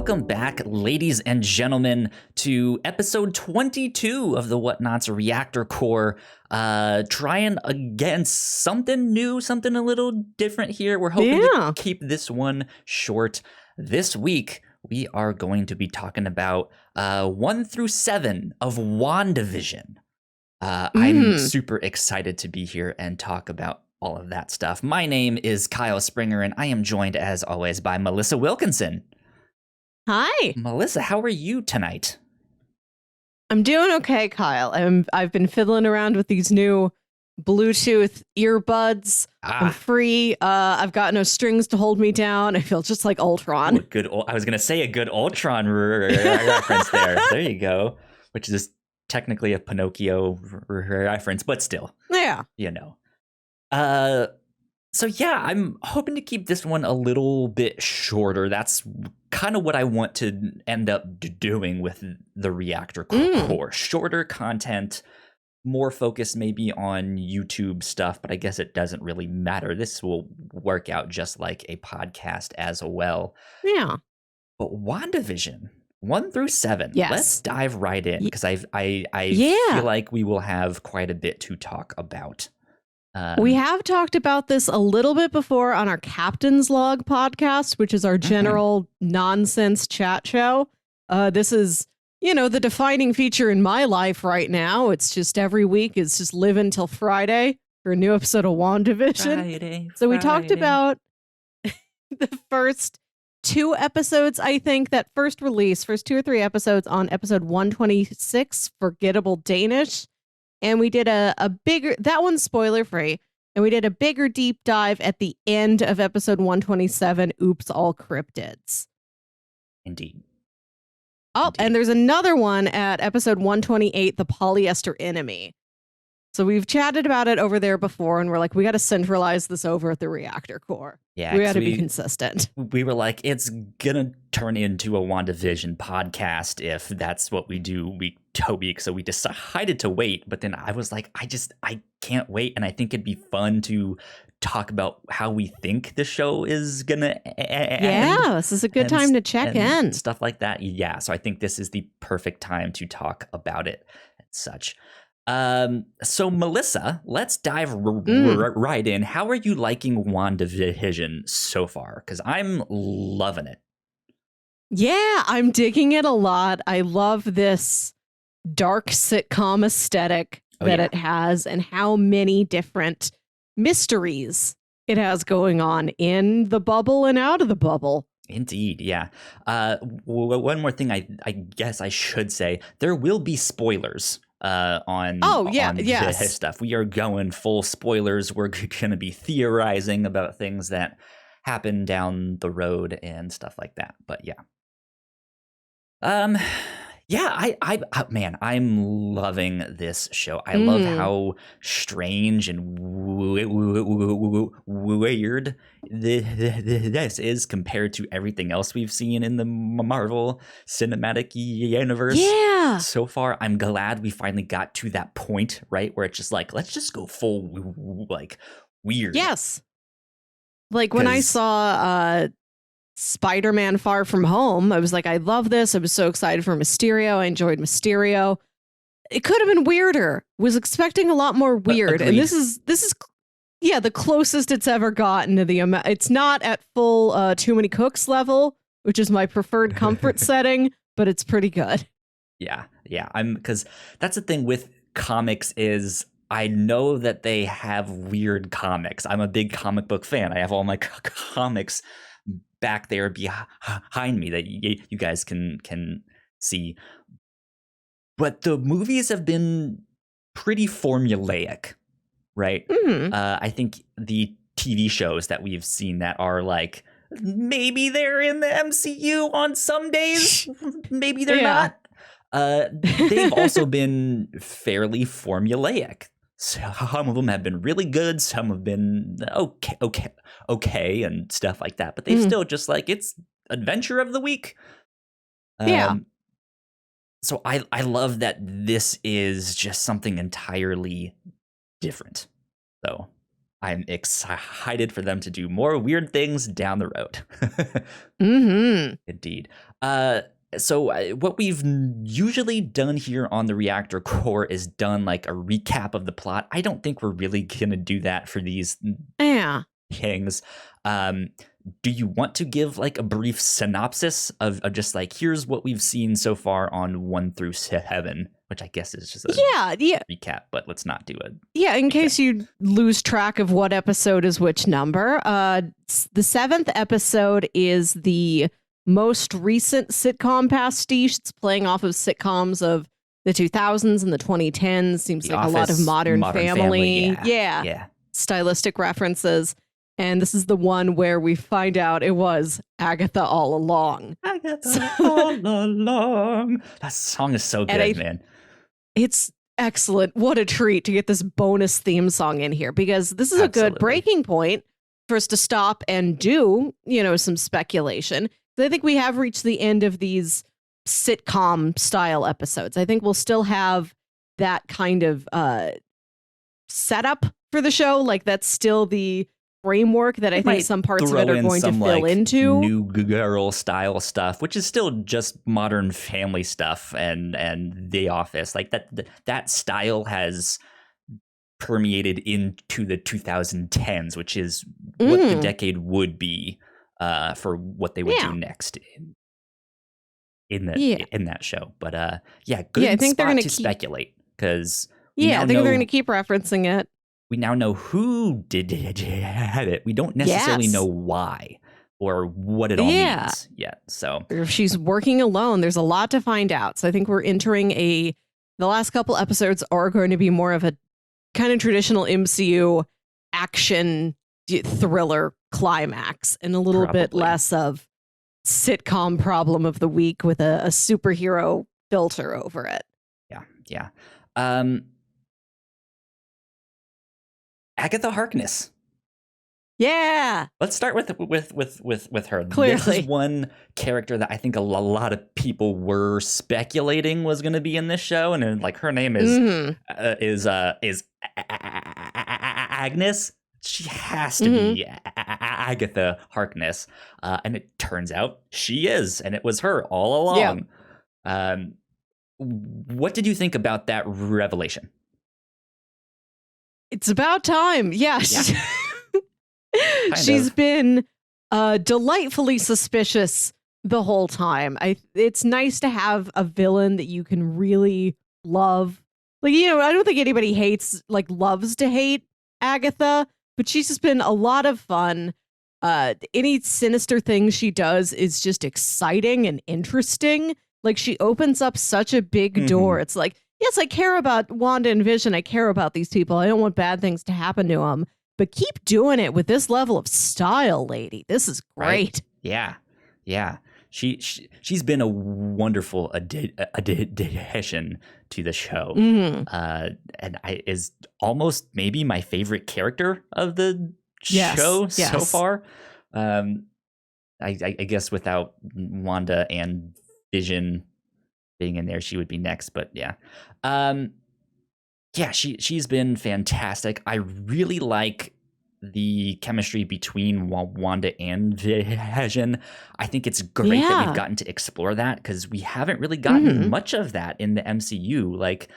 welcome back, ladies and gentlemen, to episode 22 of the Whatnots Reactor Corps. Trying against something new, something a little different here. We're hoping to keep this one short. This week, we are going to be talking about 1 through 7 of WandaVision. I'm super excited to be here and talk about all of that stuff. My name is Kyle Springer, and I am joined, as always, by Melissa Wilkinson. Hi. Melissa, how are you tonight? I'm doing okay, Kyle. I've been fiddling around with these new Bluetooth earbuds. I'm free. I've got no strings to hold me down. I feel just like Ultron. I was going to say a good Ultron reference there. There you go. Which is technically a Pinocchio reference, but still. Yeah. You know. So yeah, I'm hoping to keep this one a little bit shorter. That's kind of what I want to end up doing with the Reactor Corps. Shorter content, more focus maybe on YouTube stuff, but I guess it doesn't really matter. This will work out just like a podcast as well. Yeah. But WandaVision, 1 through 7. Yes. Let's dive right in, because I feel like we will have quite a bit to talk about. We have talked about this a little bit before on our Captain's Log podcast, which is our general nonsense chat show. This is, the defining feature in my life right now. It's just every week is just live until Friday for a new episode of WandaVision. So we talked about the first 2 episodes, I think, that first 2 or 3 episodes on episode 126, Forgettable Danish. And we did a bigger, that one's spoiler free. And we did a bigger deep dive at the end of episode 127, Oops, All Cryptids. Indeed. And there's another one at episode 128, The Polyester Enemy. So we've chatted about it over there before, and we're like, we got to centralize this over at the Reactor Corps. Yeah, we got to be consistent. We were like, it's gonna turn into a WandaVision podcast if that's what we do week to week. So we decided to wait, but then I was like, I can't wait, and I think it'd be fun to talk about how we think the show is gonna end. Yeah, this is a good time to check in. Stuff like that. Yeah, so I think this is the perfect time to talk about it and such. So Melissa, let's dive right in. How are you liking WandaVision so far? Because I'm loving it. Yeah, I'm digging it a lot. I love this dark sitcom aesthetic that it has, and how many different mysteries it has going on in the bubble and out of the bubble. Indeed, yeah. One more thing I guess I should say, there will be spoilers on this stuff. We are going full spoilers. We're going to be theorizing about things that happen down the road and stuff like that. But yeah. Man, I'm loving this show. I love how strange and weird this is compared to everything else we've seen in the Marvel Cinematic Universe. Yeah. So far, I'm glad we finally got to that point, right, where it's just like, let's just go full, like, weird. Yes. Like when I saw Spider-Man Far From Home, I was like, I love this. I was so excited for Mysterio. I enjoyed Mysterio. It could have been weirder. Was expecting a lot more weird. And this is the closest it's ever gotten to the amount. It's not at full Too Many Cooks level, which is my preferred comfort setting, but it's pretty good. Yeah. Because that's the thing with comics is I know that they have weird comics. I'm a big comic book fan. I have all my comics back there behind me that you guys can see, but the movies have been pretty formulaic, right? I think the TV shows that we've seen that are like, maybe they're in the MCU on some days, maybe they're not. They've also been fairly formulaic. Some of them have been really good. Some have been okay, and stuff like that. But they've still just like, it's adventure of the week. So I love that this is just something entirely different, though. I'm excited for them to do more weird things down the road. Indeed. So what we've usually done here on the Reactor Core is done like a recap of the plot. I don't think we're really gonna do that for these things. Do you want to give like a brief synopsis of just like, here's what we've seen so far on 1 through 7, which I guess is just a recap, but let's not do it. Yeah, in case you lose track of what episode is which number. The 7th episode is the most recent sitcom pastiche. It's playing off of sitcoms of the 2000s and the 2010s. Seems The like Office, a lot of Modern Family. Yeah. Stylistic references. And this is the one where we find out it was Agatha all along. Agatha all along. That song is so good, man. It's excellent. What a treat to get this bonus theme song in here, because this is a good breaking point for us to stop and do, some speculation. I think we have reached the end of these sitcom style episodes. I think we'll still have that kind of setup for the show. Like, that's still the framework that I think some parts of it are going to fill into. New Girl style stuff, which is still just Modern Family stuff and The Office. Like that style has permeated into the 2010s, which is what the decade would be for what they would do next in that show. But good I think spot they're to speculate, because I think they're going to keep referencing it. We now know who did it. We don't necessarily know why or what it all means yet. So if she's working alone, there's a lot to find out. So I think we're entering the last couple episodes are going to be more of a kind of traditional MCU action thriller climax, and a little bit less of sitcom problem of the week with a superhero filter over it. Yeah. Agatha Harkness. Yeah. Let's start with her. Clearly. This is one character that I think a lot of people were speculating was going to be in this show, and then, like, her name is Agnes. She has to be Agatha Harkness, and it turns out she is, and it was her all along. Yeah. What did you think about that revelation? It's about time. Yeah. She's been delightfully suspicious the whole time. It's nice to have a villain that you can really love. Like, I don't think anybody loves to hate Agatha, but she's just been a lot of fun. Any sinister thing she does is just exciting and interesting. Like, she opens up such a big door. It's like, yes, I care about Wanda and Vision. I care about these people. I don't want bad things to happen to them. But keep doing it with this level of style, lady. This is great. Right? Yeah. She's been a wonderful addition to the show, and is almost maybe my favorite character of the show so far. I guess without Wanda and Vision being in there, she would be next. But she's been fantastic. I really like the chemistry between Wanda and Vision. I think it's great that we've gotten to explore that, because we haven't really gotten much of that in the MCU. Like,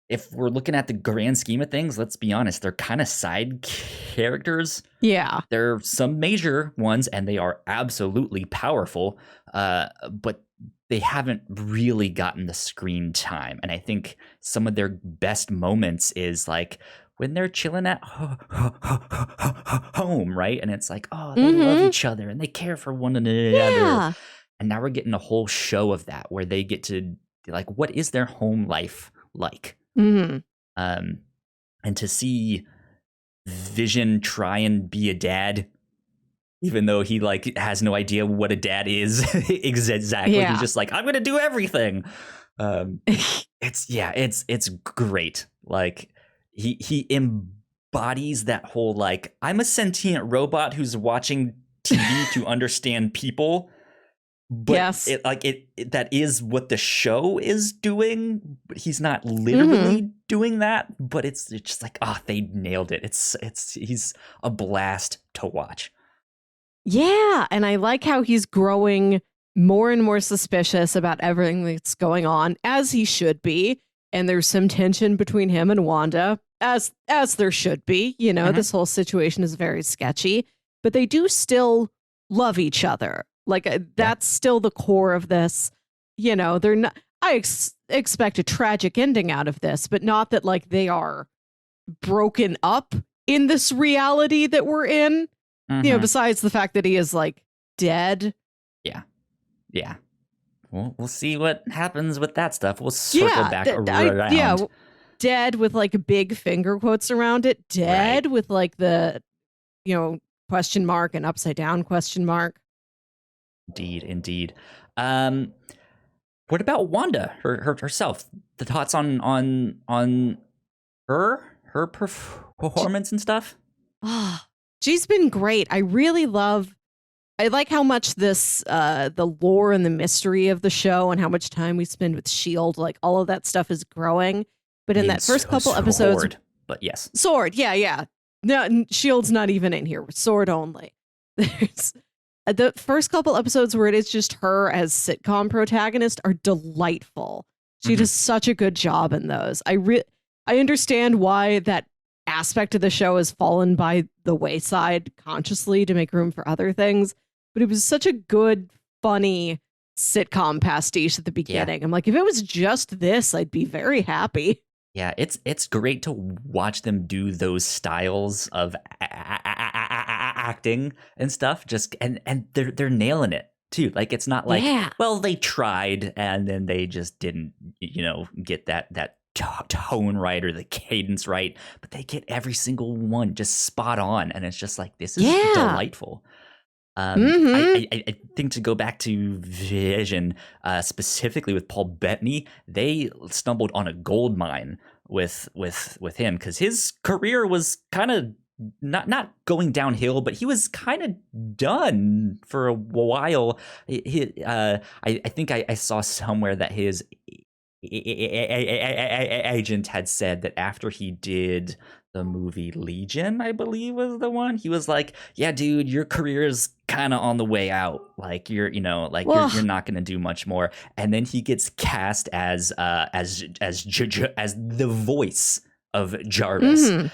if we're looking at the grand scheme of things, let's be honest, they're kind of side characters. Yeah. There are some major ones, and they are absolutely powerful, but they haven't really gotten the screen time. And I think some of their best moments is like when they're chilling at home, right? And it's like, oh, they love each other and they care for one another. And now we're getting a whole show of that, where they get to, like, what is their home life like? And to see Vision try and be a dad, even though he has no idea what a dad is exactly. He's just like, I'm gonna do everything. It's great. Like, he embodies that whole, like, I'm a sentient robot who's watching TV to understand people. but Yes. that is what the show is doing. But he's not literally doing that. But it's just like, they nailed it. He's a blast to watch. Yeah, and I like how he's growing more and more suspicious about everything that's going on, as he should be. And there's some tension between him and Wanda, as there should be. You know, this whole situation is very sketchy, but they do still love each other. Like that's still the core of this. You know, they're not. I expect a tragic ending out of this, but not that like they are broken up in this reality that we're in. You know, besides the fact that he is like dead. Yeah. We'll see what happens with that stuff. We'll circle back around. Dead with like big finger quotes around it. Dead with like the, question mark and upside down question mark. Indeed. What about Wanda herself? The thoughts on her performance and stuff? She's been great. I like how much this, the lore and the mystery of the show and how much time we spend with S.H.I.E.L.D., like all of that stuff is growing. But in that first couple episodes... But yes. Sword, yeah. No, S.H.I.E.L.D.'s not even in here. Sword only. There's the first couple episodes where it is just her as sitcom protagonist are delightful. She does such a good job in those. I understand why that aspect of the show has fallen by the wayside consciously to make room for other things, but it was such a good, funny sitcom pastiche at the beginning. I'm like, if it was just this, I'd be very happy. Yeah, it's great to watch them do those styles of acting and stuff. And they're nailing it too. Like it's not like, well, they tried and then they just didn't, get that tone right or the cadence right, but they get every single one just spot on, and it's just like, this is delightful. I think to go back to Vision, specifically with Paul Bettany, they stumbled on a gold mine with him, because his career was kind of not going downhill, but he was kind of done for a while. I think I saw somewhere that his agent had said that after he did the movie Legion, I believe was the one, he was like, yeah, dude, your career is kind of on the way out. Like you're you're not going to do much more. And then he gets cast as the voice of Jarvis,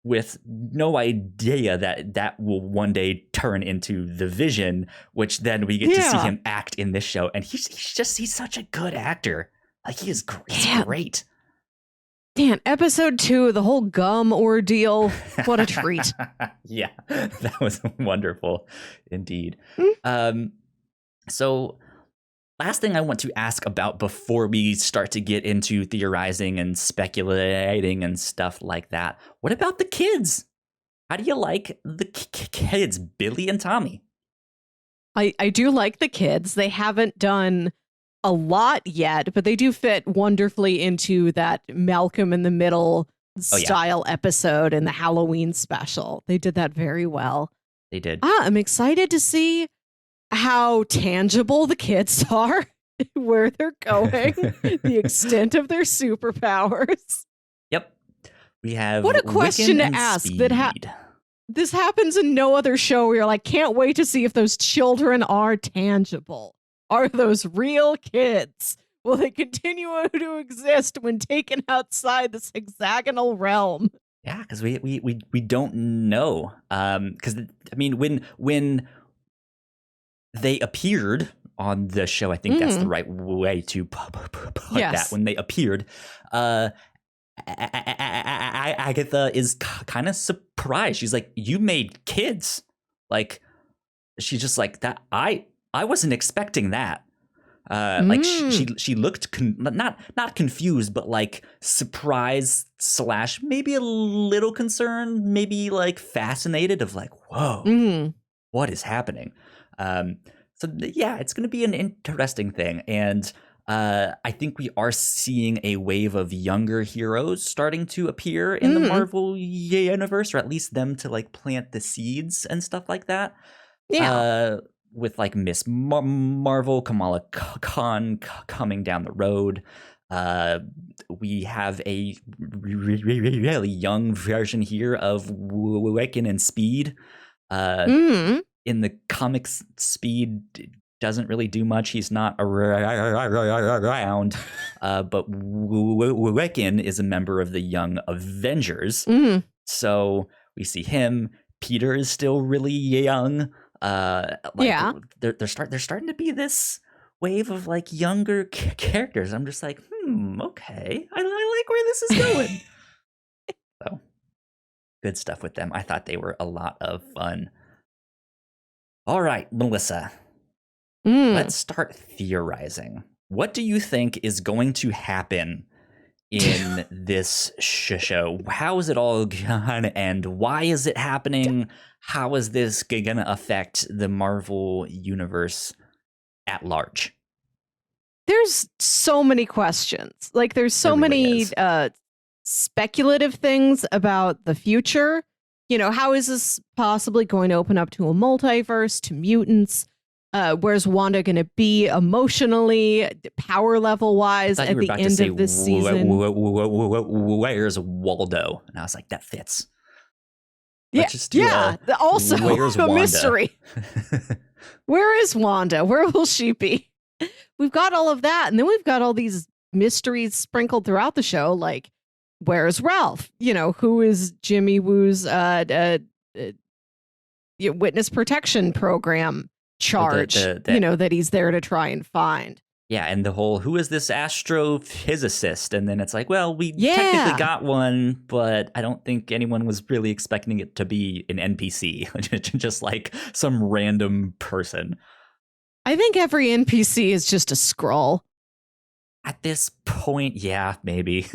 with no idea that will one day turn into the Vision, which then we get to see him act in this show. And he's such a good actor. Like he is great. He's great. Dan, episode 2, the whole gum ordeal. What a treat. Yeah, that was wonderful indeed. So last thing I want to ask about before we start to get into theorizing and speculating and stuff like that. What about the kids? How do you like the kids, Billy and Tommy? I do like the kids. They haven't done a lot yet, but they do fit wonderfully into that Malcolm in the Middle style episode in the Halloween special. They did that very well. They did. I'm excited to see how tangible the kids are, where they're going, the extent of their superpowers. Yep. We have what a question to ask. This happens in no other show where you're like, can't wait to see if those children are tangible. Are those real kids? Will they continue to exist when taken outside this hexagonal realm? Yeah, because we don't know. Because I mean, when they appeared on the show, I think that's the right way to put that. When they appeared, Agatha is kind of surprised. She's like, "You made kids?" Like, she's just like that. I wasn't expecting that. Like she looked not confused, but like surprised / maybe a little concerned, maybe like fascinated of like, whoa, what is happening? So yeah, it's going to be an interesting thing, and I think we are seeing a wave of younger heroes starting to appear in the Marvel universe, or at least them to like plant the seeds and stuff like that. Yeah. with like Miss Marvel, Kamala Khan coming down the road. We have a really young version here of Wiccan and Speed. In the comics, Speed doesn't really do much. He's not around. But Wiccan is a member of the Young Avengers. So we see him. Peter is still really young. They're starting to be this wave of like younger characters. I'm just like, okay, I like where this is going. So good stuff with them. I thought they were a lot of fun. All right, Melissa, let's start theorizing. What do you think is going to happen in this show? How is it all gonna end? Why is it happening? How is this gonna affect the Marvel universe at large? There's so many questions. Like there's so many speculative things about the future. You know, how is this possibly going to open up to a multiverse, to mutants? Where's Wanda going to be emotionally, power level wise at the end of this season? Where's Waldo? And I was like, that fits. Also where's a mystery. Where is Wanda? Where will she be? We've got all of that, and then we've got all these mysteries sprinkled throughout the show, like where's Ralph? You know, who is Jimmy Woo's witness protection program charge? That he's there to try and find. Yeah, and the whole, who is this astrophysicist? And then it's like, well, we technically got one, but I don't think anyone was really expecting it to be an NPC, just like some random person. I think every NPC is just a Skrull. At this point, yeah, maybe.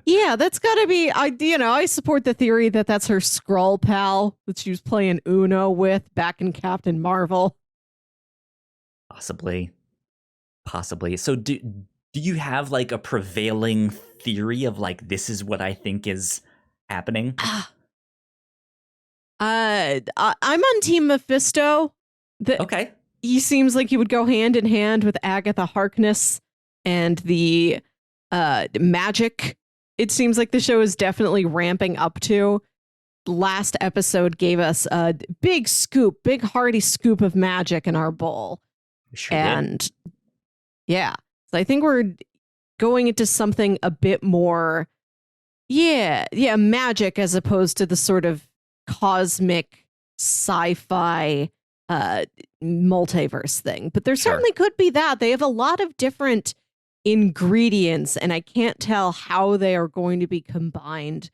Yeah, that's got to be, I support the theory that that's her Skrull pal that she was playing Uno with back in Captain Marvel. Possibly. So do you have like a prevailing theory of like, this is what I think is happening? I'm on Team Mephisto. Okay. He seems like he would go hand in hand with Agatha Harkness and the magic. It seems like the show is definitely ramping up to. Last episode gave us a big hearty scoop of magic in our bowl. Sure did. Yeah. So I think we're going into something a bit more, magic as opposed to the sort of cosmic sci-fi multiverse thing. But there certainly could be that. They have a lot of different ingredients, and I can't tell how they are going to be combined,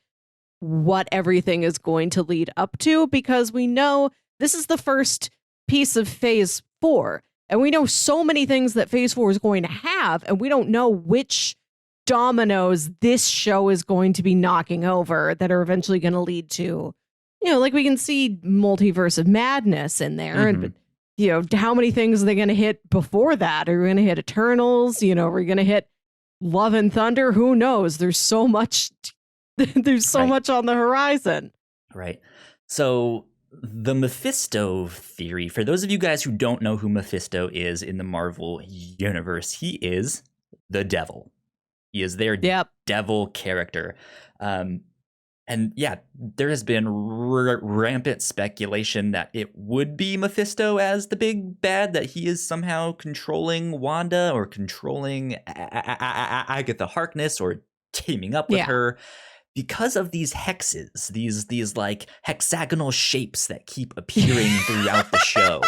what everything is going to lead up to, because we know this is the first piece of Phase 4. And we know so many things that Phase 4 is going to have, and we don't know which dominoes this show is going to be knocking over that are eventually going to lead to, like we can see Multiverse of Madness in there. And, how many things are they going to hit before that? Are we going to hit Eternals? Are we going to hit Love and Thunder? Who knows? There's so much, much on the horizon. Right. So the Mephisto theory, for those of you guys who don't know who Mephisto is in the Marvel universe, he is the devil. He is their devil character. And yeah, there has been rampant speculation that it would be Mephisto as the big bad, that he is somehow controlling Wanda or controlling Agatha Harkness or teaming up with her. Because of these hexes, these like hexagonal shapes that keep appearing throughout the show,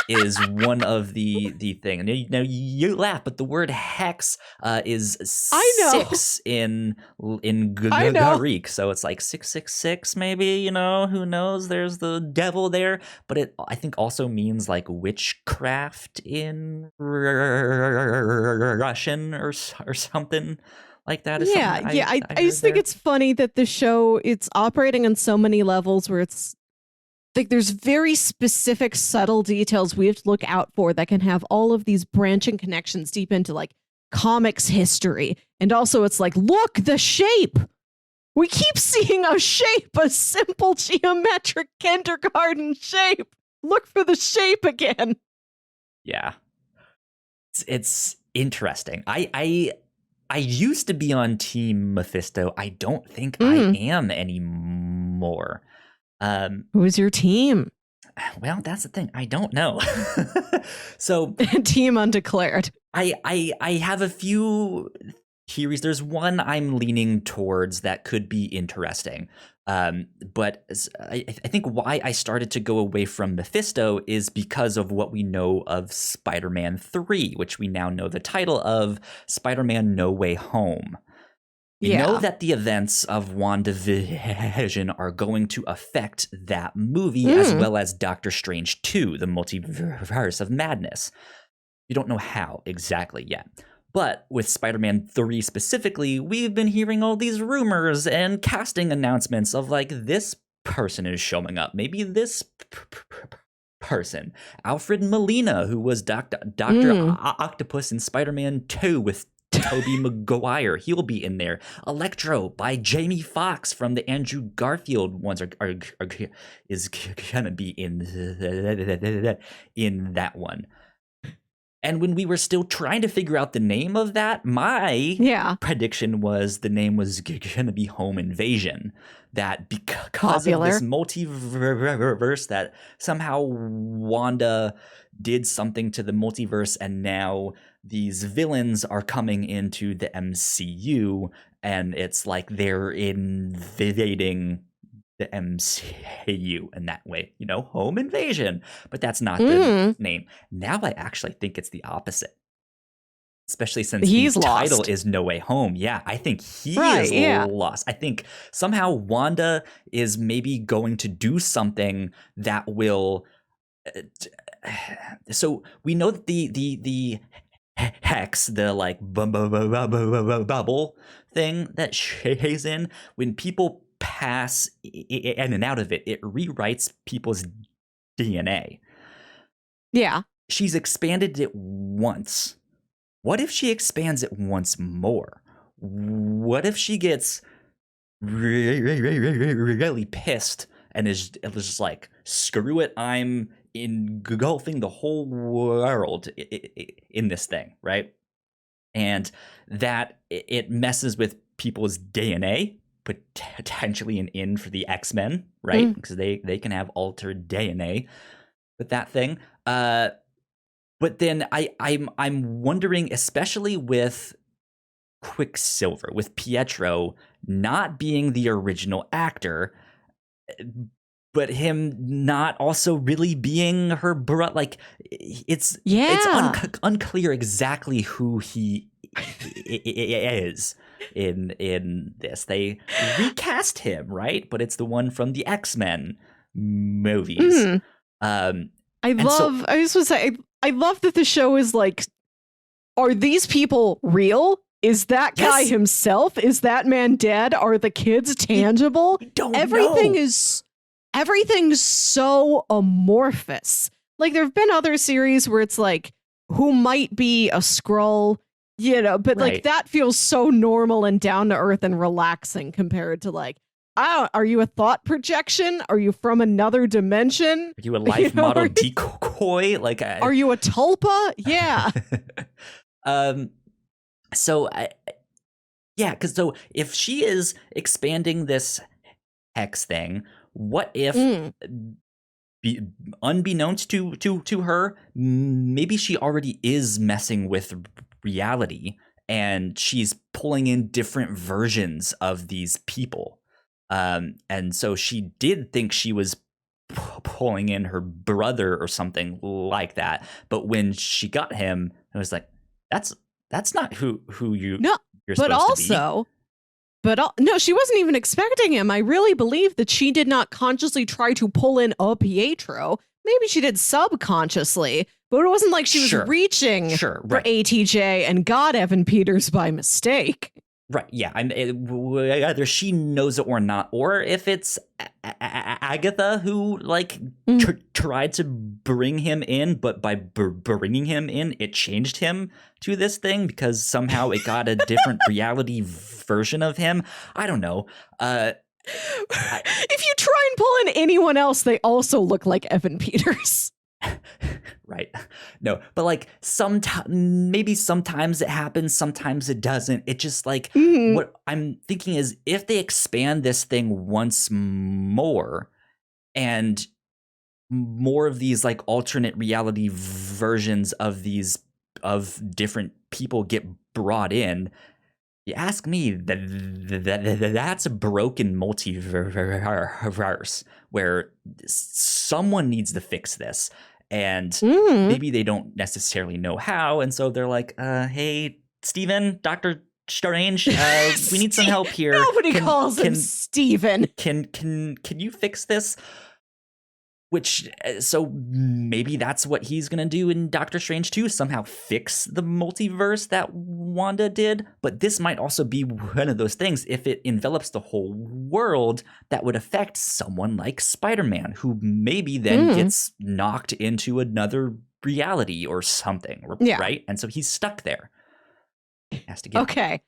is one of the thing. Now you laugh, but the word hex is 6 in Greek, so it's like 666 maybe. Who knows? There's the devil there, but it I think also means like witchcraft in Russian or something like that. I just think it's funny that the show, it's operating on so many levels where it's like there's very specific subtle details we have to look out for that can have all of these branching connections deep into like comics history. And also it's like, look, the shape. We keep seeing a shape, a simple geometric kindergarten shape. Look for the shape again. Yeah. It's interesting. I used to be on Team Mephisto. I don't think I am anymore. Who's your team? Well, that's the thing. I don't know. So Team undeclared. I have a few theories. There's one I'm leaning towards that could be interesting. But I think why I started to go away from Mephisto is because of what we know of Spider-Man 3, which we now know the title of Spider-Man No Way Home. We know that the events of WandaVision are going to affect that movie as well as Doctor Strange 2, the multiverse of madness. We don't know how exactly yet. But with Spider-Man 3 specifically, we've been hearing all these rumors and casting announcements of like this person is showing up. Maybe this person. Alfred Molina, who was Dr. Octopus in Spider-Man 2 with Tobey Maguire. He'll be in there. Electro by Jamie Foxx from the Andrew Garfield ones is gonna be in that one. And when we were still trying to figure out the name of that, my prediction was the name was going to be Home Invasion. That because of this multiverse, that somehow Wanda did something to the multiverse, and now these villains are coming into the MCU, and it's like they're invading the MCU in that way, Home Invasion. But that's not the name. Now I actually think it's the opposite. Especially since the title is No Way Home. Yeah, I think he is lost. I think somehow Wanda is maybe going to do something that will... So we know that the hex, the like bubble thing that she's in, when people pass in and out of it, it rewrites people's DNA. Yeah. She's expanded it once. What if she expands it once more? What if she gets really pissed and is just like, screw it, I'm engulfing the whole world in this thing, right? And that it messes with people's DNA, potentially an in for the X-Men, right? Because they can have altered DNA with that thing. But then I'm wondering, especially with Quicksilver, with Pietro not being the original actor, but him not also really being her brother. Like it's unclear exactly who he is in this. They recast him, right? But it's the one from the X-Men movies. I love that the show is like, are these people real? Is that guy himself? Is that man dead? Are the kids tangible? Everything's so amorphous. Like there have been other series where it's like, who might be a Skrull, but like that feels so normal and down to earth and relaxing compared to like, are you a thought projection? Are you from another dimension? Are you a life model decoy? Like, are you a tulpa? Yeah. So if she is expanding this hex thing, what if, unbeknownst to her, maybe she already is messing with reality and she's pulling in different versions of these people. And so she did think she was pulling in her brother or something like that. But when she got him, it was like, that's not who you're supposed to be. But no, she wasn't even expecting him. I really believe that she did not consciously try to pull in a Pietro. Maybe she did subconsciously, but it wasn't like she was reaching for ATJ and got Evan Peters by mistake. Right, yeah. Either she knows it or not, or if it's Agatha who tried to bring him in, but by bringing him in, it changed him to this thing because somehow it got a different reality version of him. I don't know. If you try and pull in anyone else, they also look like Evan Peters. right? No, but like maybe sometimes it happens, sometimes it doesn't. It just like what I'm thinking is if they expand this thing once more and more of these like alternate reality versions of these of different people get brought in, you ask me, that's a broken multiverse where someone needs to fix this. And maybe they don't necessarily know how. And so they're like, hey, Steven, Dr. Strange, we need some help here. Nobody calls him Steven. Can you fix this? Which, so maybe that's what he's going to do in Doctor Strange 2, somehow fix the multiverse that Wanda did. But this might also be one of those things, if it envelops the whole world, that would affect someone like Spider-Man, who maybe then gets knocked into another reality or something, right? And so he's stuck there. He has to get okay.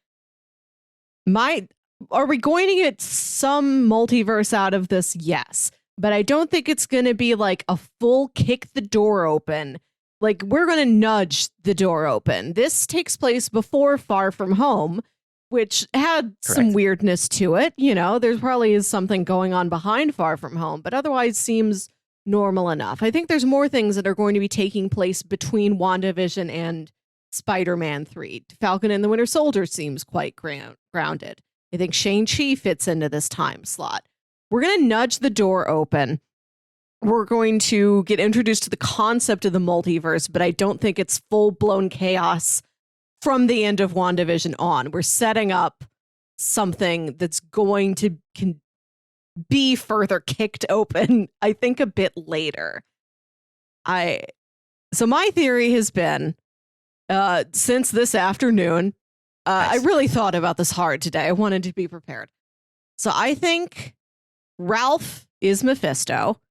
Are we going to get some multiverse out of this? Yes. But I don't think it's going to be like a full kick the door open. Like, we're going to nudge the door open. This takes place before Far From Home, which had some weirdness to it. You know, there probably is something going on behind Far From Home, but otherwise seems normal enough. I think there's more things that are going to be taking place between WandaVision and Spider-Man 3. Falcon and the Winter Soldier seems quite grounded. I think Shang-Chi fits into this time slot. We're going to nudge the door open. We're going to get introduced to the concept of the multiverse, but I don't think it's full-blown chaos from the end of WandaVision on. We're setting up something that's going to be further kicked open, I think, a bit later. So my theory has been, since this afternoon, I really thought about this hard today. I wanted to be prepared. So I think Ralph is Mephisto,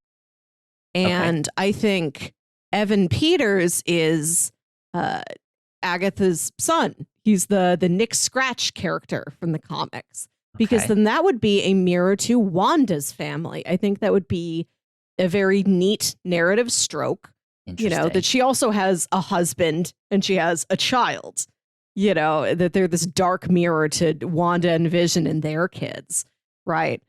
and I think Evan Peters is Agatha's son. He's the Nick Scratch character from the comics, because then that would be a mirror to Wanda's family. I think that would be a very neat narrative stroke. You know, that she also has a husband and she has a child. You know, that they're this dark mirror to Wanda and Vision and their kids, right?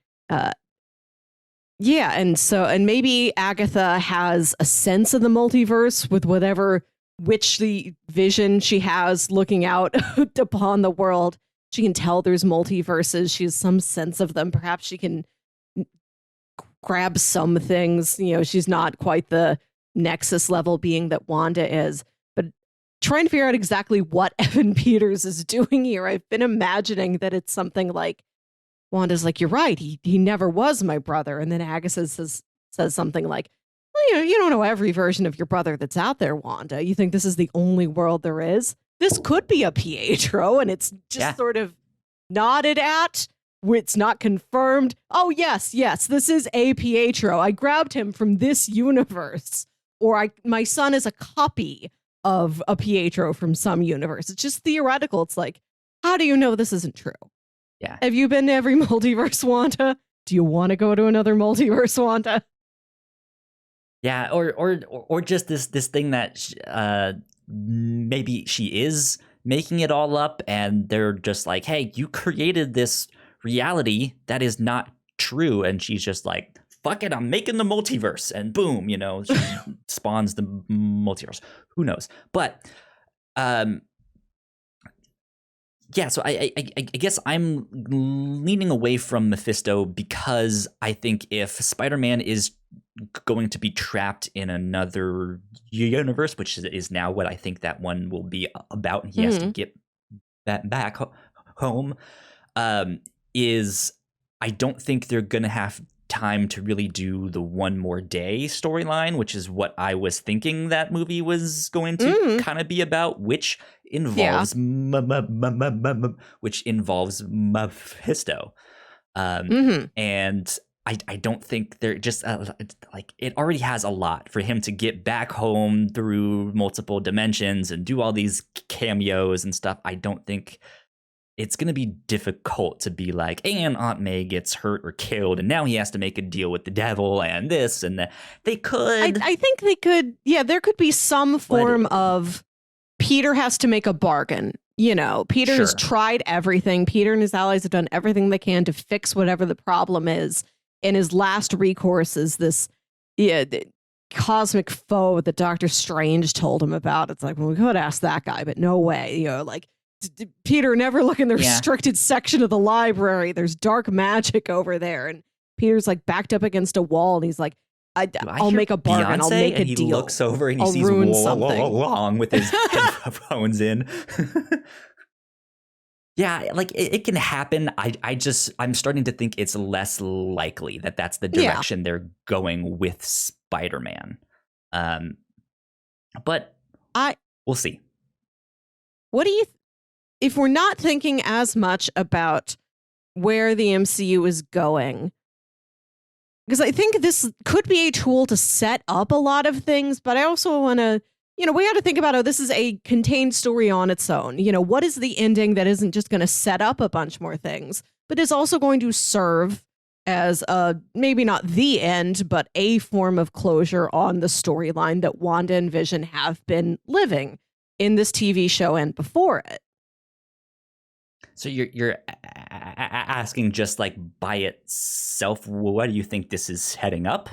Yeah, and maybe Agatha has a sense of the multiverse with whatever witchly vision she has looking out upon the world. She can tell there's multiverses. She has some sense of them. Perhaps she can grab some things. You know, she's not quite the Nexus level being that Wanda is. But trying to figure out exactly what Evan Peters is doing here, I've been imagining that it's something like, Wanda's like, you're right, he never was my brother. And then Agatha says something like, well, you don't know every version of your brother that's out there, Wanda. You think this is the only world there is? This could be a Pietro, and it's just sort of nodded at. It's not confirmed. Oh, yes, this is a Pietro. I grabbed him from this universe. Or my son is a copy of a Pietro from some universe. It's just theoretical. It's like, how do you know this isn't true? Yeah. Have you been to every multiverse, Wanda? Do you want to go to another multiverse, Wanda? Yeah, or just this thing that maybe she is making it all up, and they're just like, hey, you created this reality that is not true, and she's just like, fuck it, I'm making the multiverse, and boom, you know, she spawns the multiverse. Who knows? But yeah, so I guess I'm leaning away from Mephisto because I think if Spider-Man is going to be trapped in another universe, which is now what I think that one will be about, and he has to get that back home, is I don't think they're going to have time to really do the One More Day storyline, which is what I was thinking that movie was going to kind of be about, which involves which involves Mephisto, and I don't think they're just like, it already has a lot for him to get back home through multiple dimensions and do all these cameos and stuff. I don't think it's going to be difficult to be like, and Aunt May gets hurt or killed, and now he has to make a deal with the devil and this and that. They could. I think they could. Yeah, there could be some form of Peter has to make a bargain. You know, Peter has tried everything. Peter and his allies have done everything they can to fix whatever the problem is. And his last recourse is this cosmic foe that Doctor Strange told him about. It's like, well, we could ask that guy, but no way. You know, like, Peter, never look in the restricted section of the library. There's dark magic over there. And Peter's like backed up against a wall, and he's like, I'll make a bargain. I'll make a deal. He looks over and he sees Wong with his headphones in. Yeah, like it can happen. I'm starting to think it's less likely that that's the direction they're going with Spider-Man. But we'll see. What do you if we're not thinking as much about where the MCU is going? Because I think this could be a tool to set up a lot of things, but I also want to, we got to think about, this is a contained story on its own. What is the ending that isn't just going to set up a bunch more things, but is also going to serve as maybe not the end, but a form of closure on the storyline that Wanda and Vision have been living in this TV show and before it. So you're asking just like by itself, what do you think this is heading up?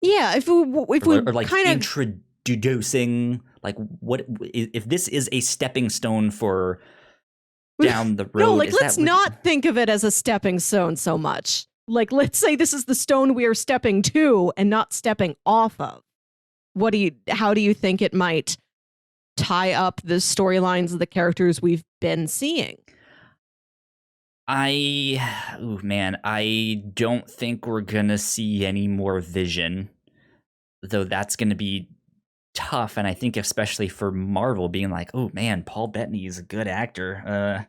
Yeah, if we like kind of introducing, like, what if this is a stepping stone for down the road? No, like, let's not think of it as a stepping stone so much. Like, let's say this is the stone we are stepping to and not stepping off of. How do you think it might tie up the storylines of the characters we've been seeing? I don't think we're gonna see any more Vision, though that's gonna be tough. And I think especially for Marvel being like, oh man, Paul Bettany is a good actor,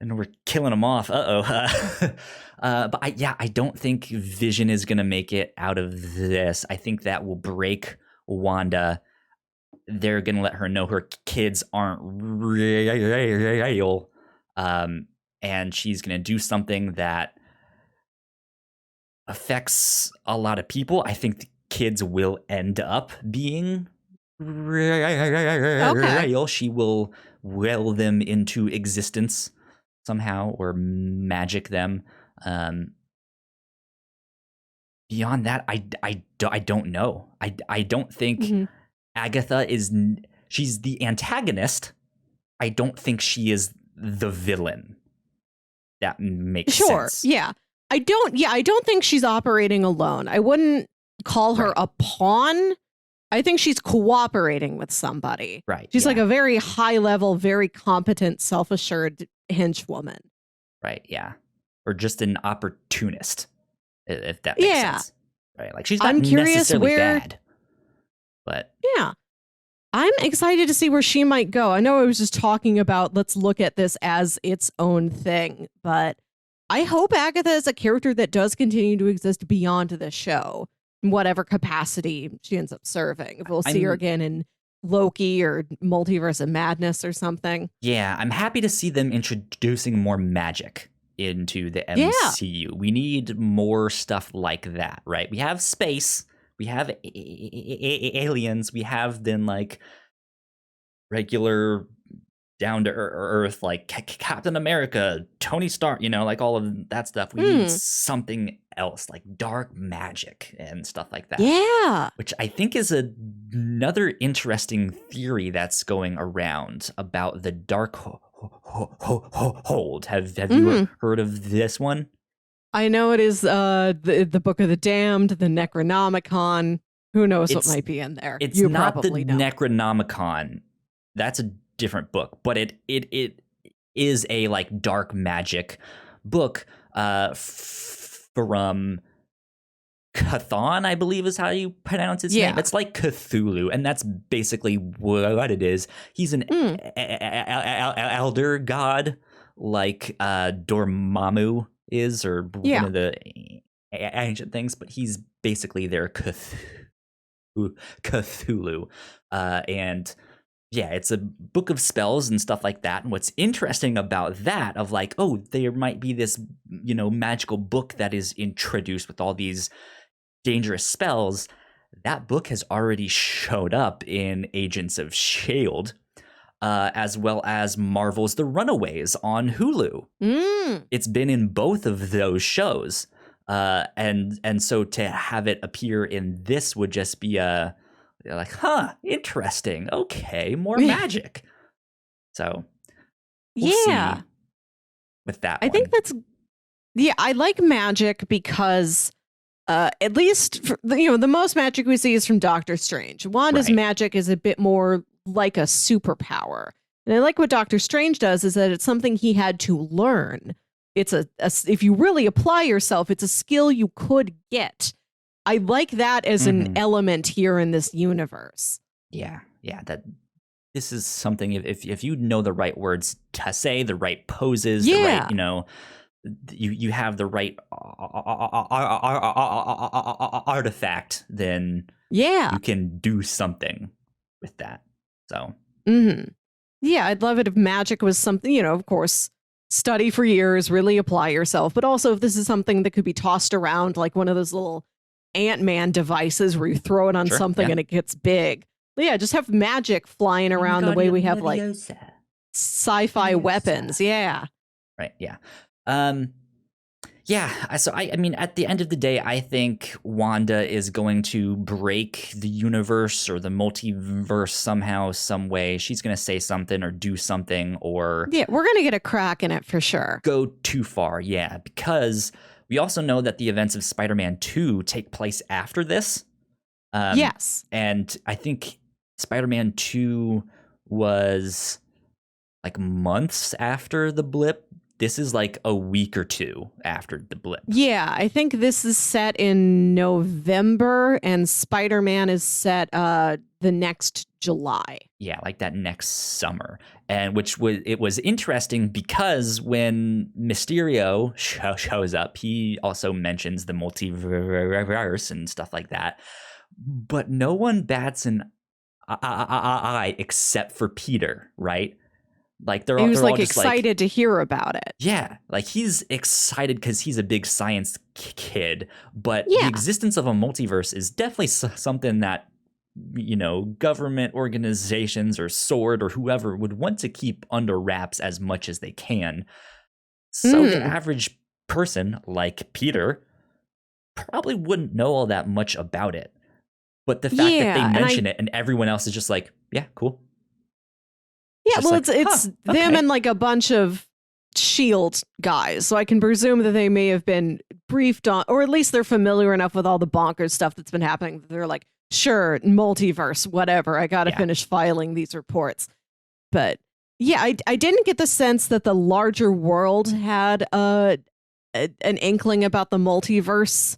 and we're killing him off. But I don't think Vision is gonna make it out of this. I think that will break Wanda. They're gonna let her know her kids aren't real. And she's going to do something that affects a lot of people. I think the kids will end up being real. She will will them into existence somehow or magic them. Beyond that, I don't know. I don't think Agatha she's the antagonist. I don't think she is the villain. That makes sense. Yeah. I don't think she's operating alone. I wouldn't call her a pawn. I think she's cooperating with somebody. Right. She's like a very high level, very competent, self-assured henchwoman. Right. Yeah. Or just an opportunist, if that makes sense. Right. Like, she's not necessarily bad. But yeah. I'm excited to see where she might go. I know I was just talking about, let's look at this as its own thing, but I hope Agatha is a character that does continue to exist beyond this show, in whatever capacity she ends up serving. If we'll see her again in Loki or Multiverse of Madness or something. Yeah, I'm happy to see them introducing more magic into the MCU. We need more stuff like that, right? We have space. We have aliens. We have then like regular down to earth, like Captain America, Tony Stark, like all of that stuff. We need something else, like dark magic and stuff like that. Yeah. Which I think is another interesting theory that's going around about the dark hold. Have you heard of this one? I know it is the Book of the Damned, the Necronomicon. Who knows what might be in there? It's not the Necronomicon. That's a different book, but it is a like dark magic book from Chthon, I believe is how you pronounce his name. It's like Cthulhu, and that's basically what it is. He's an elder god, like Dormammu is, or one of the ancient things, but he's basically their Cthulhu. And Yeah, it's a book of spells and stuff like that. And what's interesting about that of like, oh, there might be this, magical book that is introduced with all these dangerous spells. That book has already showed up in Agents of S.H.I.E.L.D., as well as Marvel's The Runaways on Hulu. It's been in both of those shows. And so to have it appear in this would just be like, interesting. Okay, more magic. So we'll see with that I think that's, I like magic because at least, the most magic we see is from Doctor Strange. Wanda's magic is a bit more like a superpower. And I like what Doctor Strange does is that it's something he had to learn. It's if you really apply yourself, it's a skill you could get. I like that as an element here in this universe. Yeah, that this is something if you know the right words to say, the right poses, the right, you have the right artifact, then you can do something with that. So yeah, I'd love it if magic was something, of course, study for years, really apply yourself, but also if this is something that could be tossed around like one of those little Ant-Man devices where you throw it on something and it gets big. But yeah, just have magic flying around the way we have like sci-fi weapons. Yeah. Right. Yeah. So I mean, at the end of the day, I think Wanda is going to break the universe or the multiverse somehow, some way. She's going to say something or do something or... Yeah, we're going to get a crack in it for sure. Go too far, because we also know that the events of Spider-Man 2 take place after this. Yes. And I think Spider-Man 2 was like months after the blip. This is like a week or two after the blip. Yeah, I think this is set in November and Spider-Man is set the next July. Yeah, like that next summer. And it was interesting because when Mysterio shows up, he also mentions the multiverse and stuff like that. But no one bats an eye except for Peter, right? Like he was they're like all just excited to hear about it. Yeah, like he's excited because he's a big science kid. But the existence of a multiverse is definitely something that government organizations or SWORD or whoever would want to keep under wraps as much as they can. So the average person like Peter probably wouldn't know all that much about it. But the fact that they mention it and everyone else is just like, yeah, cool. Yeah, well, like, it's them and like a bunch of S.H.I.E.L.D. guys. So I can presume that they may have been briefed on, or at least they're familiar enough with all the bonkers stuff that's been happening that they're like, sure, multiverse, whatever. I got to finish filing these reports. But yeah, I didn't get the sense that the larger world had an inkling about the multiverse.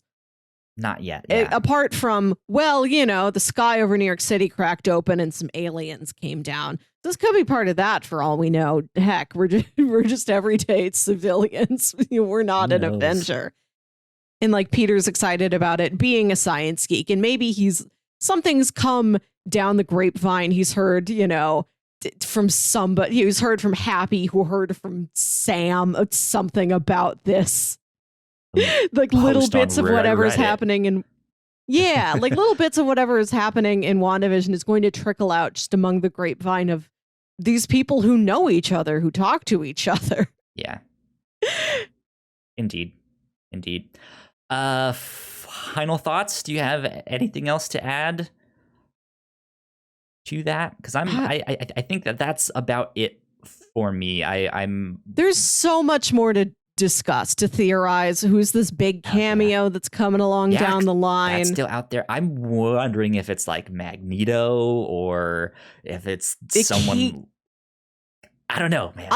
Not yet. Yeah. Apart from, the sky over New York City cracked open and some aliens came down. This could be part of that for all we know. Heck, we're just everyday civilians. We're not an Avenger. And like Peter's excited about it being a science geek. And maybe something's come down the grapevine. He's heard, from somebody. He's heard from Happy, who heard from Sam something about this. Like little bits of whatever is happening in like little bits of whatever is happening in WandaVision is going to trickle out just among the grapevine of these people who know each other, who talk to each other. Yeah. Indeed. Final thoughts? Do you have anything else to add to that? Because I think that's about it for me. There's so much more to discuss, to theorize. Who's this big cameo that's coming along down the line? That's still out there. I'm wondering if it's like Magneto or if it's someone. I don't know, man.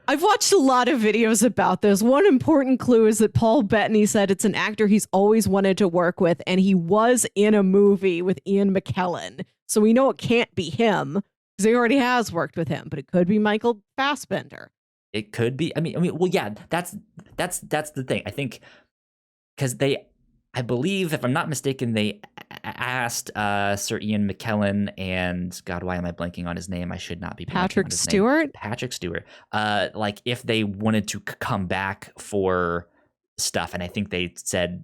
I've watched a lot of videos about this. One important clue is that Paul Bettany said it's an actor he's always wanted to work with, and he was in a movie with Ian McKellen. So we know it can't be him because he already has worked with him, but it could be Michael Fassbender. It could be. I mean, well, yeah, that's the thing. I think because I believe, if I'm not mistaken, they asked Sir Ian McKellen and God, why am I blanking on his name? I should not be blanking Patrick on his Stewart. name. Patrick Stewart. Like if they wanted to come back for stuff, and I think they said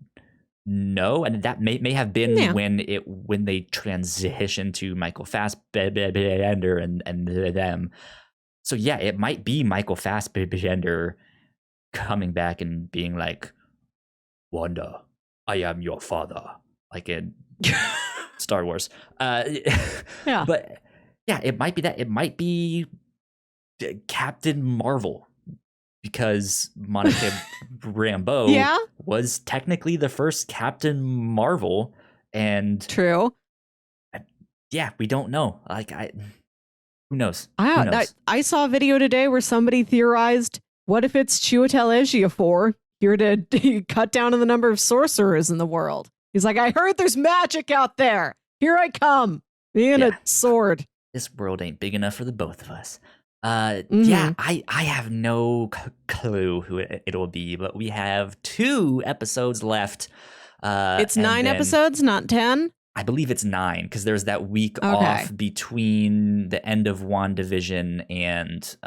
no, and that may have been when they transitioned to Michael Fassbender and them. So yeah, it might be Michael Fassbender coming back and being like, Wanda, I am your father, like in Star Wars. Yeah. But yeah, it might be that. It might be Captain Marvel, because Monica Rambeau was technically the first Captain Marvel, and true. Yeah, we don't know. Like, who knows? I saw a video today where somebody theorized, what if it's Chiwetel Ejiofor here to cut down on the number of sorcerers in the world? He's like, I heard there's magic out there. Here I come, being a sword. This world ain't big enough for the both of us. Yeah, I have no clue who it'll be, but we have 2 episodes left. It's 9 episodes, not 10? I believe it's 9, because there's that week off between the end of WandaVision and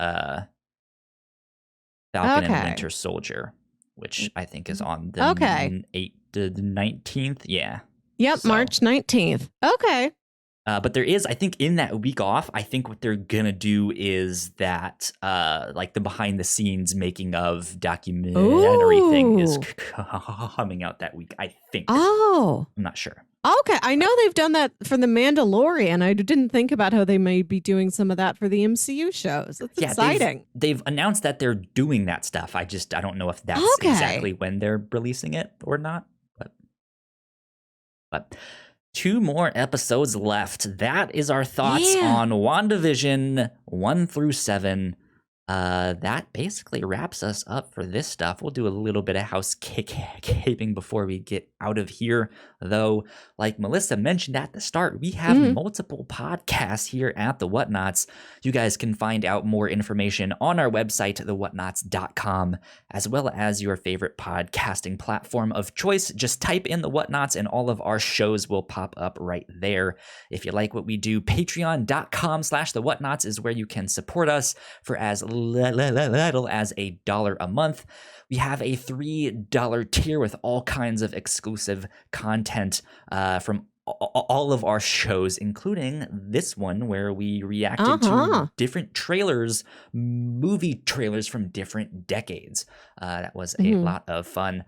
Falcon and Winter Soldier, which I think is on the 8th to the 19th. Yeah. Yep, so. March 19th. Okay. But there is, I think, in that week off, I think what they're going to do is that, like, the behind-the-scenes making of documentary thing is coming out that week, I think. Oh. I'm not sure. Okay, I know they've done that for The Mandalorian. I didn't think about how they may be doing some of that for the MCU shows. That's exciting. They've announced that they're doing that stuff. I don't know if that's exactly when they're releasing it or not. But 2 more episodes left. That is our thoughts on WandaVision 1 through 7. That basically wraps us up for this stuff. We'll do a little bit of housekeeping before we get out of here, though. Like Melissa mentioned at the start, we have multiple podcasts here at The Whatnots. You guys can find out more information on our website, thewhatnots.com, as well as your favorite podcasting platform of choice. Just type in The Whatnots and all of our shows will pop up right there. If you like what we do, patreon.com/thewhatnots is where you can support us for as little as $1 a month. We have a $3 tier with all kinds of exclusive content from all of our shows, including this one where we reacted to different trailers, movie trailers from different decades. That was a lot of fun.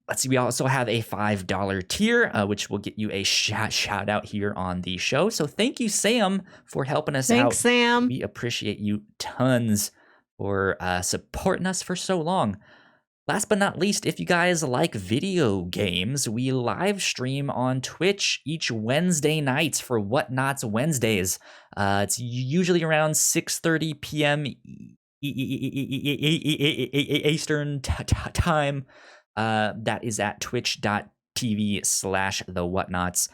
Let's see, we also have a $5 tier, which will get you a shout out here on the show. So thank you, Sam, for helping us out. Thanks, Sam. We appreciate you tons for supporting us for so long. Last but not least, if you guys like video games, we live stream on Twitch each Wednesday nights for Whatnots Wednesdays. It's usually around 6:30 p.m. Eastern time. That is at twitch.tv/thewhatnots.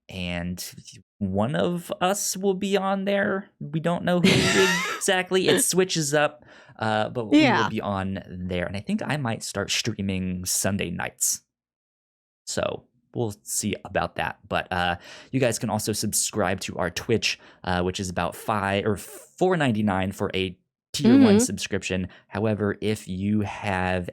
And one of us will be on there. We don't know who exactly. It switches up, but we will be on there. And I think I might start streaming Sunday nights. So we'll see about that. But you guys can also subscribe to our Twitch, which is about $4.99 for a tier 1 subscription. However, if you have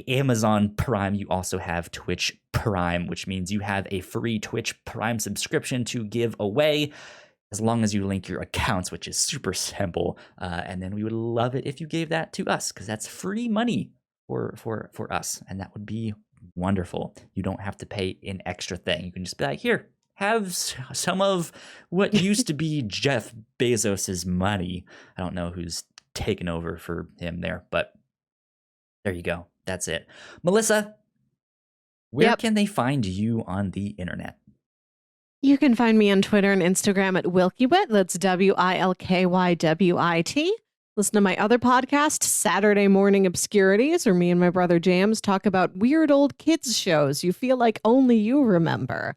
Amazon Prime, you also have Twitch Prime, which means you have a free Twitch Prime subscription to give away as long as you link your accounts, which is super simple. And then we would love it if you gave that to us, because that's free money for us, and that would be wonderful. You don't have to pay an extra thing. You can just be like, here, have some of what used to be Jeff Bezos's money. I don't know who's taken over for him there, but there you go. That's it. Melissa, where can they find you on the internet? You can find me on Twitter and Instagram at Wilkywit. That's WILKYWIT. Listen to my other podcast, Saturday Morning Obscurities, where me and my brother Jams talk about weird old kids shows you feel like only you remember.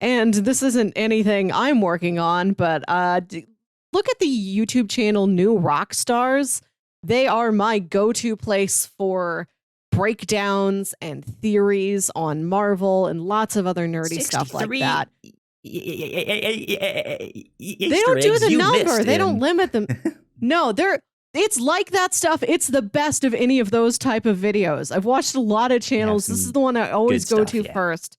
And this isn't anything I'm working on, but look at the YouTube channel New Rock Stars. They are my go-to place for breakdowns and theories on Marvel and lots of other nerdy stuff like that. They don't do the number. They don't limit them. No, it's like that stuff. It's the best of any of those type of videos. I've watched a lot of channels. This is the one I always go to first.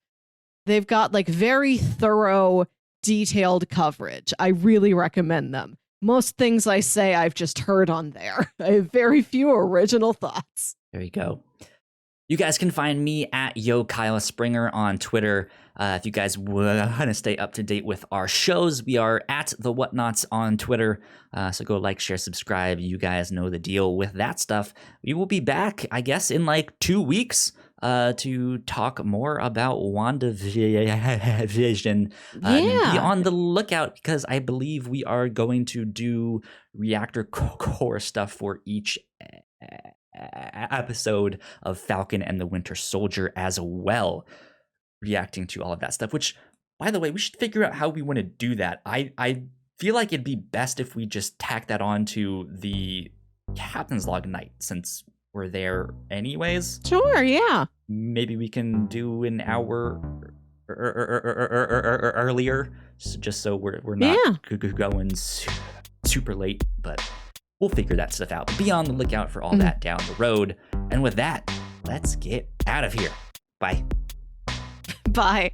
They've got like very thorough, detailed coverage. I really recommend them. Most things I say I've just heard on there. I have very few original thoughts. There you go. You guys can find me at Kyla Springer on Twitter. If you guys want to stay up to date with our shows, we are at The Whatnots on Twitter. So go like, share, subscribe. You guys know the deal with that stuff. We will be back, I guess, in like 2 weeks to talk more about WandaVision. Be on the lookout because I believe we are going to do Reactor Corps stuff for each episode of Falcon and the Winter Soldier as well, reacting to all of that stuff, which, by the way, we should figure out how we want to do that. I feel like it'd be best if we just tack that on to the Captain's Log night, since we're there anyways. Sure, yeah. Maybe we can do an hour earlier, just so we're not going super late, but we'll figure that stuff out. Be on the lookout for all that down the road. And with that, let's get out of here. Bye. Bye.